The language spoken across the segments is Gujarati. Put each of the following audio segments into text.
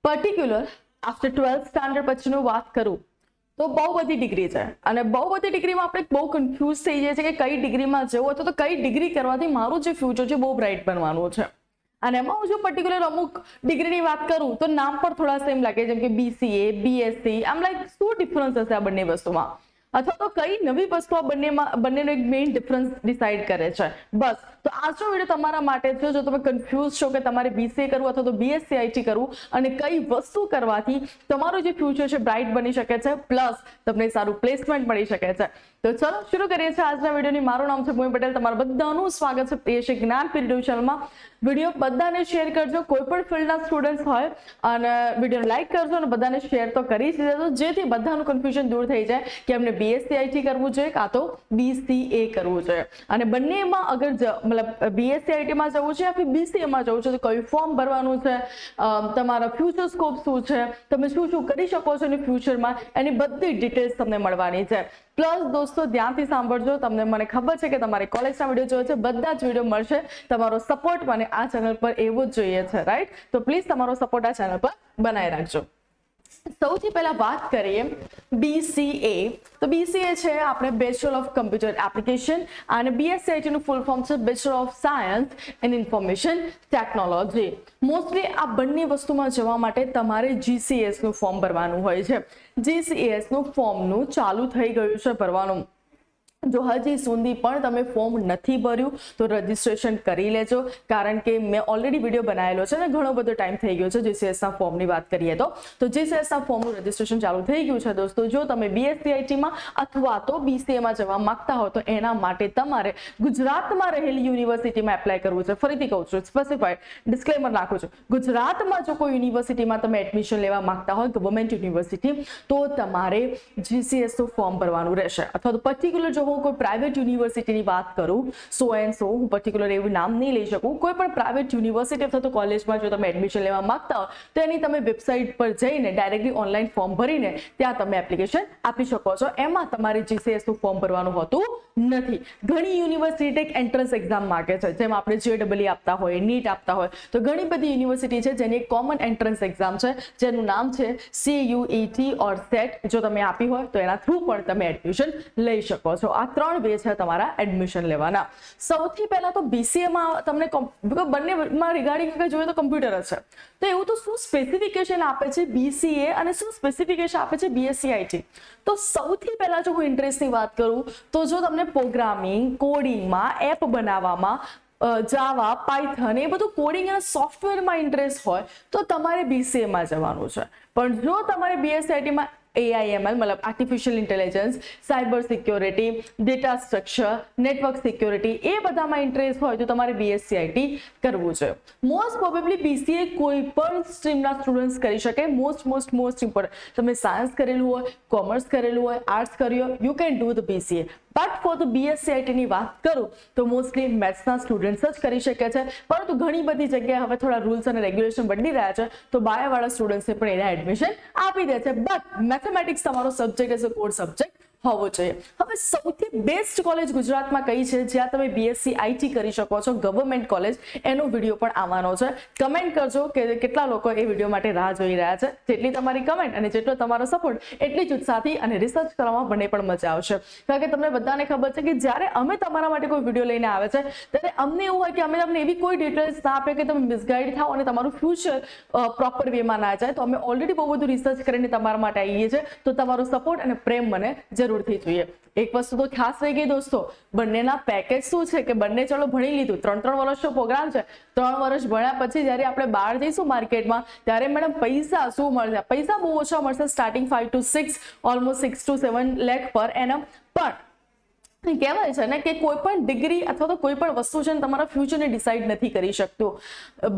પર્ટિક્યુલર આફ્ટર 12th સ્ટાન્ડર્ડ પછીનું વાત કરું તો બહુ બધી ડિગ્રી છે અને બહુ બધી ડિગ્રીમાં આપણે બહુ કન્ફ્યુઝ થઈ જાય છે કે કઈ ડિગ્રીમાં જવું અથવા તો કઈ ડિગ્રી કરવાથી મારું જે ફ્યુચર છે બહુ બ્રાઇટ બનવાનું છે. અને એમાં હું જો પર્ટિક્યુલર અમુક ડિગ્રીની વાત કરું તો નામ પર થોડા સેમ લાગે, જેમ કે BCA, BSc. આમ લાઈક શું ડિફરન્સ હશે આ બંને વસ્તુમાં, અથવા તો કઈ નવી વસ્તુ આ બંનેનો એક મેઇન ડિફરન્સ ડિસાઇડ કરે છે. બસ તો આજનો વિડીયો તમારા માટે છે. જો તમે કન્ફ્યુઝ છો કે તમારે BCA કરવું અથવા તો BSc IT કરવું અને કઈ વસ્તુ કરવાથી તમારું જે ફ્યુચર છે બ્રાઇટ બની શકે છે, પ્લસ તમને સારું પ્લેસમેન્ટ મળી શકે છે. તો ચલો શરૂ કરીએ છીએ આજના વિડીયોની. મારું નામ છે ભૂમિ પટેલ. તમારા બધાનું સ્વાગત છે પ્રિયશી જ્ઞાનપીઠ ચેનલમાં. વિડીયો બધાને શેર કરજો, કોઈ પણ ફિલ્ડના સ્ટુડન્ટ હોય, અને વિડીયો લાઈક કરજો અને બધાને શેર તો કરી જ દેજો, જેથી બધાનું કન્ફ્યુઝન દૂર થઈ જાય કે એમને BSc IT કરવું જોઈએ કાં તો BCA કરવું જોઈએ. અને બંનેમાં અગર મતલબ BSc IT માં જવું છે યા BCA માં જવું છે તો કયું ફોર્મ ભરવાનું છે, તમારા ફ્યુચર સ્કોપ શું છે, તમે શું શું કરી શકો છો એની ફ્યુચરમાં, એની બધી ડિટેલ્સ તમને મળવાની છે. પ્લસ દોસ્તો ધ્યાનથી સાંભળજો, તમને મને ખબર છે કે તમારી કોલેજના વિડીયો જોઈએ છે, બધા જ વિડીયો મળશે. તમારો સપોર્ટ મને આ ચેનલ પર એવો જ જોઈએ છે, રાઈટ? તો પ્લીઝ તમારો સપોર્ટ આ ચેનલ પર બનાવી રાખજો. સૌથી પહેલા વાત કરીએ BCA. તો BCA છે આપણે બેચલર ઓફ કમ્પ્યુટર એપ્લિકેશન, અને BSc IT નું ફૂલ ફોર્મ છે bachelor of science in information technology. Mostly આ બંને વસ્તુમાં જવા માટે તમારે GCS નું ફોર્મ ભરવાનું હોય છે. GCS નું ફોર્મનું ચાલુ થઈ ગયું છે ભરવાનું. જો હજી સુધી પણ તમે ફોર્મ નથી ભર્યું તો રજીસ્ટ્રેશન કરી લેજો, કારણ કે મેં ઓલરેડી વિડીયો બનાવેલો છે અને ઘણો બધો ટાઈમ થઈ ગયો છે GCS ના ફોર્મની વાત કરીએ તો GCS ના ફોર્મનું રજીસ્ટ્રેશન ચાલુ થઈ ગયું છે દોસ્તો. જો તમે BSc IT માં અથવા તો BCA માં જવા માંગતા હો તો એના માટે તમારે ગુજરાતમાં રહેલી યુનિવર્સિટીમાં એપ્લાય કરવું છે. ફરીથી કહું છું, સ્પેસિફાઈડ ડિસ્ક્લેમર નાખું છું, ગુજરાતમાં જો કોઈ યુનિવર્સિટીમાં તમે એડમિશન લેવા માંગતા હોય, ગવર્મેન્ટ યુનિવર્સિટી, તો તમારે GCS નું ફોર્મ ભરવાનું રહેશે. અથવા તો પર્ટિક્યુલર જો હું કોઈ પ્રાઇવેટ યુનિવર્સિટીની વાત કરું, સો એન્ડ સો, હું પર્ટિક્યુલર એવું નામ નહીં લઈ શકું, કોઈ પણ પ્રાઇવેટ યુનિવર્સિટી અથવા તો કોલેજમાં જો તમે એડમિશન લેવા માંગતા હો તો એની તમે વેબસાઇટ પર જઈને ડાયરેક્ટલી ઓનલાઈન ફોર્મ ભરીને ત્યાં તમે એપ્લિકેશન આપી શકો છો. એમાં તમારે GCS નું ફોર્મ ભરવાનું હોતું નથી. ઘણી યુનિવર્સિટી એક એન્ટ્રન્સ એક્ઝામ માંગે છે, જેમ આપણે JEE આપતા હોય, NEET આપતા હોય, તો ઘણી બધી યુનિવર્સિટી છે જેની એક કોમન એન્ટ્રન્સ એક્ઝામ છે જેનું નામ છે CUET ઓર SET. જો તમે આપી હોય તો એના થ્રુ પણ તમે એડમિશન લઈ શકો છો. આ 3 વે છે તમારા એડમિશન લેવાના. સૌથી પહેલા તો BCA માં તમને બંનેમાં રિગાર્ડિંગ જોઈએ તો કમ્પ્યુટર જ છે, તો એવું તો શું સ્પેસિફિકેશન આપે છે BCA અને શું સ્પેસિફિકેશન આપે છે BSc IT? તો સૌથી પહેલા જો હું ઇન્ટરેસ્ટની વાત કરું તો જો તમને પ્રોગ્રામિંગ, કોડિંગમાં, એપ બનાવવામાં, જાવા, પાયથન, એ બધું કોડિંગ અને સોફ્ટવેરમાં ઇન્ટરેસ્ટ હોય તો તમારે BCA માં જવાનું છે. પણ જો તમારે BSc IT માં AIML મતલબ artificial intelligence, cyber security, data structure, network security, એ બધામાં ઇન્ટરેસ્ટ હોય તો તમારે BSc IT કરવું છે. મોસ્ટ પ્રોબેબલી BCA કોઈ પણ સ્ટ્રીમના સ્ટુડન્ટ્સ કરી શકે. મોસ્ટ ઇમ્પોર્ટન્ટ, તમે સાયન્સ કરેલું હોય, કોમર્સ કરેલું હોય, આર્ટ્સ કર્યું હોય, you can do the BCA. But for the BSc IT ની વાત કરું તો મોસ્ટલી મેથ્સના સ્ટુડન્ટ્સ જ કરી શકે છે. પરંતુ ઘણી બધી જગ્યાએ હવે થોડા રૂલ્સ અને રેગ્યુલેશન બદલી રહ્યા છે, તો બાયોવાળા સ્ટુડન્ટ્સને પણ એના એડમિશન આપી દે છે. બટ મેથેમેટિક્સ તમારો subject as a core subject હોવો જોઈએ. હવે સૌથી બેસ્ટ કોલેજ ગુજરાતમાં કઈ છે જ્યાં તમે BSc IT કરી શકો છો, ગવર્મેન્ટ કોલેજ, એનો વિડીયો પણ આવવાનો છે. કમેન્ટ કરજો કે કેટલા લોકો એ વિડીયો માટે રાહ જોઈ રહ્યા છે. જેટલી તમારી કમેન્ટ અને જેટલો તમારો સપોર્ટ, એટલી જ ઉત્સાહથી અને રિસર્ચ કરવામાં મને પણ મજા આવશે. કારણ કે તમને બધાને ખબર છે કે જ્યારે અમે તમારા માટે કોઈ વિડીયો લઈને આવે છે ત્યારે અમને એવું હોય કે અમે તમને એવી કોઈ ડિટેલ્સ ના આપીએ કે તમે મિસગાઈડ થાઓ અને તમારું ફ્યુચર પ્રોપર વેમાં ના જાય. તો અમે ઓલરેડી બહુ બધું રિસર્ચ કરીને તમારા માટે આવીએ છીએ, તો તમારો સપોર્ટ અને પ્રેમ મને જરૂરથી જોઈએ. એક વસ્તુ તો ખાસ રહી ગઈ દોસ્તો, બંનેના પેકેજ શું છે કે બંને ચલો ભણી લીધું, 3 વર્ષનો પ્રોગ્રામ છે. 3 વર્ષ ભણ્યા પછી જ્યારે આપણે બહાર જઈશું માર્કેટમાં ત્યારે મેડમ પૈસા શું મળશે? પૈસા બહુ ઓછા મળશે, starting 5 to 6, almost 6 to 7 lakh પર એનમ. પણ કહેવાય છે ને કે કોઈ પણ ડિગ્રી અથવા તો કોઈ પણ વસ્તુ છે ને તમારા ફ્યુચરને ડિસાઇડ નથી કરી શકતું.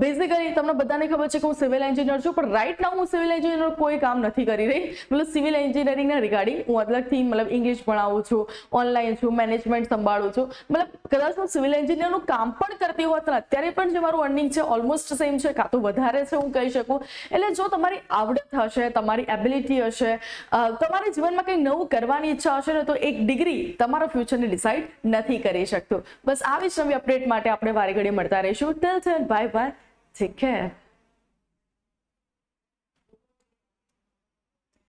બેઝિકલી તમને બધાને ખબર છે કે હું સિવિલ એન્જિનિયર છું, પણ રાઈટ નાઉ હું સિવિલ એન્જિનિયર કોઈ કામ નથી કરી રહી. મતલબ સિવિલ એન્જિનિયરિંગના રિગાર્ડિંગ હું અલગથી મતલબ ઇંગ્લિશ ભણાવું છું, ઓનલાઈન છું, મેનેજમેન્ટ સંભાળું છું. મતલબ કદાચ હું સિવિલ એન્જિનિયરનું કામ પણ કરતી હોત ને અત્યારે પણ જે મારું અર્નિંગ છે ઓલમોસ્ટ સેમ છે, કાં તો વધારે છે હું કહી શકું. એટલે જો તમારી આવડત હશે, તમારી એબિલિટી હશે, તમારી જીવનમાં કંઈ નવું કરવાની ઈચ્છા હશે ને, તો એક ડિગ્રી તમારા ફ્યુચરને ડિસાઇડ નથી કરી શકતું. બસ આવી જ નવી અપડેટ માટે આપણે વારે ઘડી મળતા રહીશું. Till then bye bye, take care.